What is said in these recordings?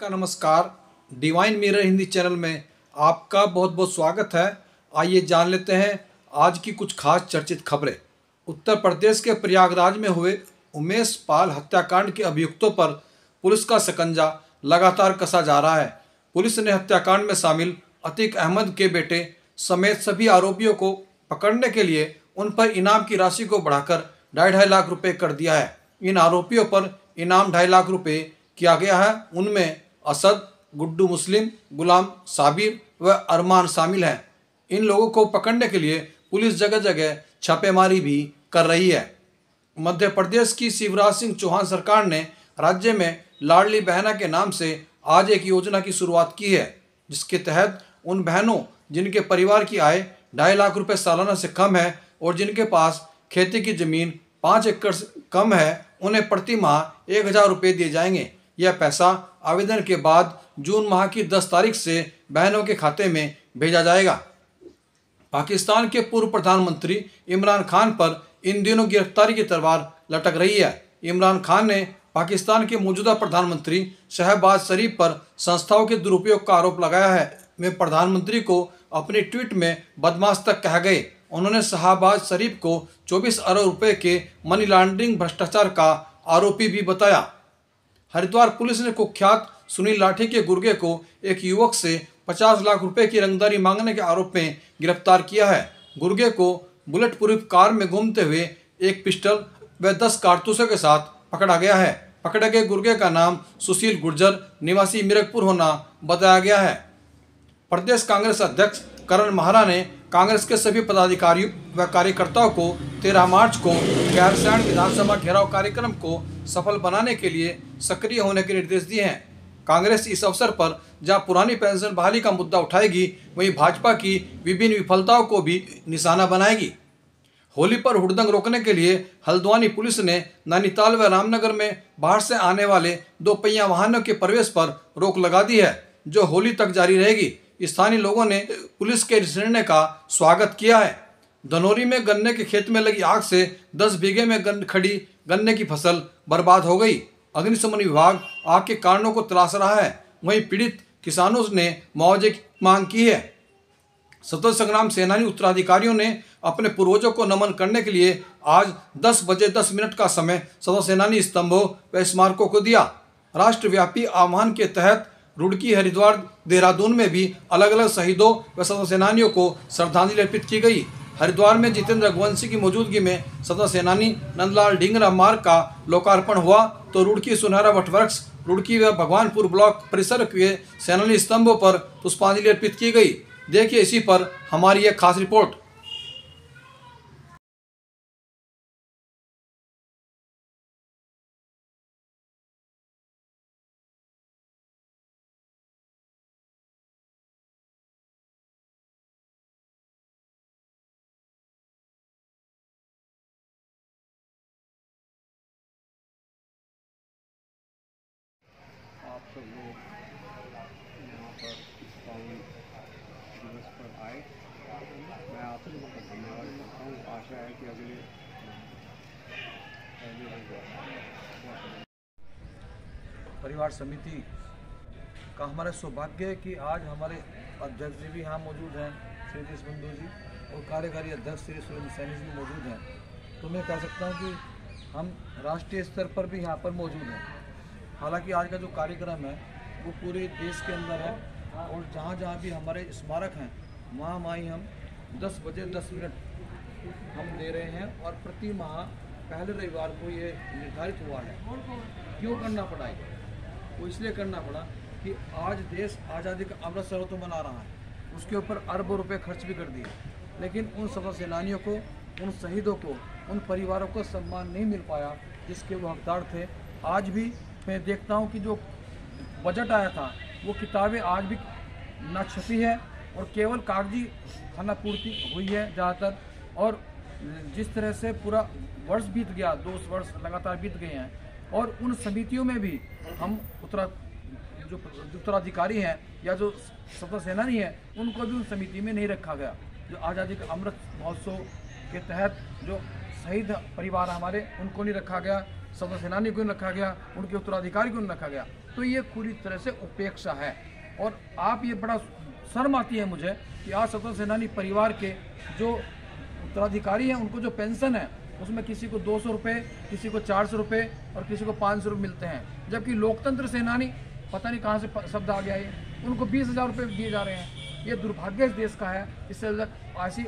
सबका नमस्कार। Divine mirror Hindi channel में आपका बहुत बहुत स्वागत है। आइए जान लेते हैं आज की कुछ खास चर्चित खबरें। उत्तर प्रदेश के प्रयागराज में हुए उमेश पाल हत्याकांड के अभियुक्तों पर पुलिस का शिकंजा लगातार कसा जा रहा है। पुलिस ने हत्याकांड में शामिल अतीक अहमद के बेटे समेत सभी आरोपियों को पकड़ने के लिए उन पर इनाम की राशि को बढ़ाकर 2.5 लाख रुपए कर दिया है। इन आरोपियों पर इनाम 2.5 लाख रुपए किया गया है। उनमें असद, गुड्डू मुस्लिम, गुलाम साबिर व अरमान शामिल हैं। इन लोगों को पकड़ने के लिए पुलिस जगह जगह छापेमारी भी कर रही है। मध्य प्रदेश की शिवराज सिंह चौहान सरकार ने राज्य में लाडली बहना के नाम से आज एक योजना की शुरुआत की है, जिसके तहत उन बहनों जिनके परिवार की आय 2.5 लाख रुपए सालाना से कम है और जिनके पास खेती की जमीन 5 एकड़ से कम है, उन्हें प्रति माह 1,000 रुपये दिए जाएंगे। यह पैसा आवेदन के बाद जून माह की 10 तारीख से बहनों के खाते में भेजा जाएगा। पाकिस्तान के पूर्व प्रधानमंत्री इमरान खान पर इन दिनों गिरफ्तारी की तलवार लटक रही है। इमरान खान ने पाकिस्तान के मौजूदा प्रधानमंत्री शहबाज शरीफ पर संस्थाओं के दुरुपयोग का आरोप लगाया है। वे प्रधानमंत्री को अपने ट्वीट में बदमाश तक कह गए। उन्होंने शहबाज शरीफ को 24 अरब रुपए के मनी लॉन्ड्रिंग भ्रष्टाचार का आरोपी भी बताया। हरिद्वार पुलिस ने कुख्यात सुनील लाठी के गुर्गे को एक युवक से 50 लाख रुपए की रंगदारी मांगने के आरोप में गिरफ्तार किया है। गुर्गे को बुलेट प्रूफ कार में घूमते हुए एक पिस्टल व 10 कारतूसों के साथ पकड़ा गया है। पकड़े गए गुर्गे का नाम सुशील गुर्जर निवासी मिरकपुर होना बताया गया है। प्रदेश कांग्रेस अध्यक्ष करण माहरा ने कांग्रेस के सभी पदाधिकारियों व कार्यकर्ताओं को 13 मार्च को गैरसैंण विधानसभा घेराव कार्यक्रम को सफल बनाने के लिए सक्रिय होने के निर्देश दिए हैं। कांग्रेस इस अवसर पर जहां पुरानी पेंशन बहाली का मुद्दा उठाएगी, वहीं भाजपा की विभिन्न विफलताओं को भी निशाना बनाएगी। होली पर हुड़दंग रोकने के लिए हल्द्वानी पुलिस ने नैनीताल व रामनगर में बाहर से आने वाले 2 पहिया वाहनों के प्रवेश पर रोक लगा दी है, जो होली तक जारी रहेगी। स्थानीय लोगों ने पुलिस के इस निर्णय का स्वागत किया है। धनौरी में गन्ने के खेत में लगी आग से 10 बीघे में खड़ी गन्ने की फसल बर्बाद हो गई। अग्निशमन विभाग आग के कारणों को तलाश रहा है। वहीं पीड़ित किसानों ने मुआवजे की मांग की है। स्वतंत्रता संग्राम सेनानी उत्तराधिकारियों ने अपने पूर्वजों को नमन करने के लिए आज 10 बजे 10 मिनट का समय स्वतंत्रता सेनानी स्तंभों व स्मारकों को दिया। राष्ट्रव्यापी आह्वान के तहत रुड़की, हरिद्वार, देहरादून में भी अलग अलग शहीदों व स्वतंत्रता सेनानियों को श्रद्धांजलि अर्पित की गई। हरिद्वार में जितेंद्र रघुवंशी की मौजूदगी में स्वतंत्रता सेनानी नंदलाल ढींगरा मार्ग का लोकार्पण हुआ, तो रुड़की सुनहरा वटवृक्ष, रुड़की व भगवानपुर ब्लॉक परिसर के सेनानी स्तंभों पर पुष्पांजलि अर्पित की गई। देखिए इसी पर हमारी एक खास रिपोर्ट। आप सब लोग यहाँ पर इस पावन दिवस पर आए, मैं आप सबों का धन्यवाद करता हूँ। आशा है कि अगले परिवार समिति का हमारा सौभाग्य है कि आज हमारे अध्यक्ष जी भी यहाँ मौजूद हैं, श्री देश बंधु जी, और कार्यकारी अध्यक्ष श्री सुरेंद्र सैनी जी मौजूद हैं। तो मैं कह सकता हूँ कि हम राष्ट्रीय स्तर पर भी यहाँ पर मौजूद हैं। हालांकि आज का जो कार्यक्रम है वो पूरे देश के अंदर है, और जहाँ जहाँ भी हमारे स्मारक हैं वहाँ ही हम 10 बजे 10 मिनट हम दे रहे हैं। और प्रति माह पहले रविवार को ये निर्धारित हुआ है। क्यों करना पड़ा है? वो इसलिए करना पड़ा कि आज देश आज़ादी का अमृत महोत्सव मना रहा है। उसके ऊपर अरबों रुपए खर्च भी कर दिए, लेकिन उन स्वतंत्रता सेनानियों को, उन शहीदों को, उन परिवारों को सम्मान नहीं मिल पाया जिसके वो हकदार थे। आज भी मैं देखता हूँ कि जो बजट आया था वो किताबें आज भी ना छपी है और केवल कागजी खाना पूर्ति हुई है ज़्यादातर। और जिस तरह से पूरा वर्ष बीत गया, 2 वर्ष लगातार बीत गए हैं, और उन समितियों में भी हम उत्तराधिकारी हैं या जो स्वतंत्रता सेनानी हैं उनको भी उन समिति में नहीं रखा गया। जो आज़ादी का अमृत महोत्सव के तहत जो शहीद परिवार हमारे, उनको नहीं रखा गया, स्वतंत्रता सेनानी को नहीं रखा गया, उनके उत्तराधिकारी को नहीं रखा गया। तो ये पूरी तरह से उपेक्षा है। और आप ये बड़ा शर्म आती है मुझे कि आज स्वतंत्र सेनानी परिवार के जो उत्तराधिकारी हैं उनको जो पेंशन है उसमें किसी को 200 रुपये, किसी को 400 रुपये और किसी को 500 रुपये मिलते हैं, जबकि लोकतंत्र सेनानी पता नहीं कहाँ से शब्द आ गया है, उनको 20,000 रुपये दिए जा रहे हैं। ये दुर्भाग्य इस देश का है। इससे ऐसी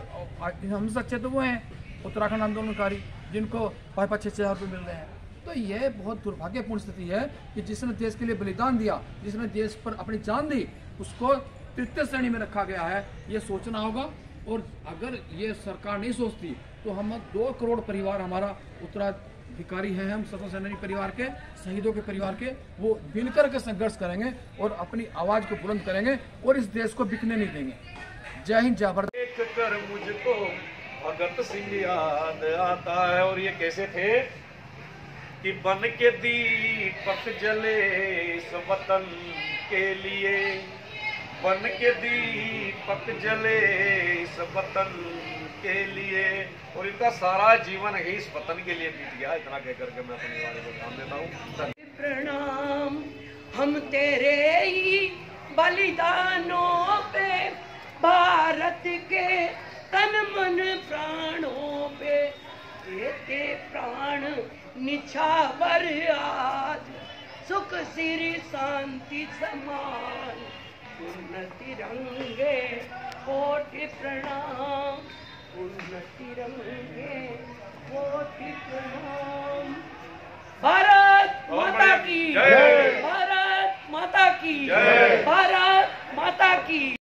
हमसे अच्छे तो वो हैं उत्तराखंड आंदोलनकारी जिनको 5-6 हज़ार रुपये मिल रहे हैं। तो यह बहुत दुर्भाग्यपूर्ण स्थिति है कि जिसने देश के लिए बलिदान दिया, जिसने देश पर अपनी जान दी, उसको तृतीय श्रेणी में रखा गया है। ये सोचना होगा। और अगर ये सरकार नहीं सोचती तो हम 2 करोड़ परिवार हमारा उत्तराधिकारी हैं, हम स्वतंत्र सेनानी परिवार के, शहीदों के परिवार के, वो मिलकर के संघर्ष करेंगे और अपनी आवाज़ को बुलंद करेंगे और इस देश को बिकने नहीं देंगे। जय हिंद, जय भारत। देख कर मुझको भगत सिंह याद आता है। और ये कैसे थे कि बन के दीपक जले इस वतन के लिए, बन के दीपक जले इस वतन के लिए। और इनका सारा जीवन ही इस वतन के लिए बीत गया। इतना कह करके मैं अपने बारे को ध्यान देता हूँ। प्रणाम हम तेरे ही बलिदानों पे, भारत के तन मन प्राणों पे देते प्राण निछावर आज, सुख सिर शांति समान उन्नति तिरंगे कोटि प्रणाम, उन्नति तिरंगे कोटि प्रणाम। भारत माता की जय, भारत माता की जय, भारत माता की।